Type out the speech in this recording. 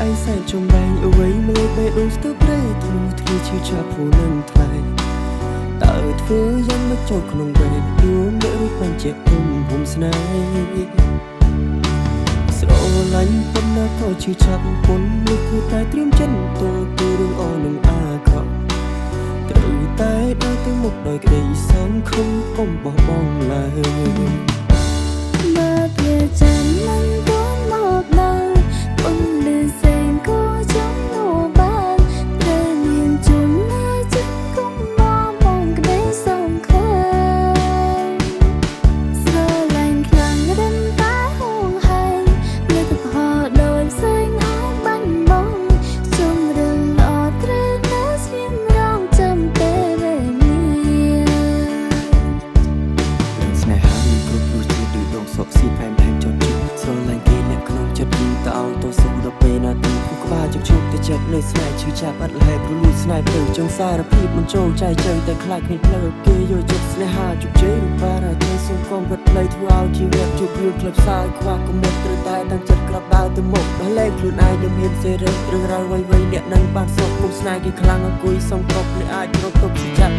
ឯសែនចំបែងអ្វីមើលបេះដូងស្ទើរប្រេធូធាឈឺចាប់ព្រោះនឹងថ្លៃតើធ្វើយ៉ាងមកចូលក្នុងវេនយួរមេរួចបញ្ជាក់គុំហុំស្នេហ៍ស្រឡាញ់ប៉ុណ្ណាក៏ឈឺចាប់ប៉ុននេះគឺតែត្រៀមចិត្តទៅរឿងអនឹងអាក្រក់ត្រូវតែដើរទៅមុខដោយក្តីសង្ឃឹមកុំបោះបង់ឡើយបើពេលចាំមិនគួរមកដល់ប៉ុនលឺសេងក៏ចង់នោះបានត្រូវមានជំនឿចិត្តគុំមកបងក្តីសង្ឃឹមស្រឡាញ់ខ្លាំងរឹងតែហួងហែងលើកហោដោយផ្សេងអស់បាញ់បងជំរឿងល្អត្រូវនៅស្ងៀមរងចាំពេលវេលាស្នេហាមានគ្រប់រសជាតិដូចដងសក់ស៊ីផែនផែនចត់ជួបស្រឡាញ់គេអ្នកក្នុងចិត្តយូរតើឲ្យតស៊ូដល់ពេលណាទៅគូក្បាលជជុកទៅចិត្តនៅស្នេហ៍ឈឺចាប់អត់លះព្រលួចស្នេហ៍ទៅចង់សារភាពមិនចូលចែកចើតែខ្លាចគ្មានផ្លូវគេយកចិត្តស្នេហាជោគជ័យឬបារាជ័យសូមកុំរត់ផ្លូវធ្វើឲ្យជីវិតជួបរឿងក្លឹបខ្សោយខ្វះគំនិតត្រូវតែតាំងចិត្តក្រាប់ដើរទៅមុខដល់លែងខ្លួនឯងនឹងមានសេរីរឿងរ៉ាវវៃៗអ្នកនឹងបានសុខគុំស្នេហ៍គេខ្លាំងអង្គុយសុំគ្រប់អ្នកអាចរកទុកជាចាប់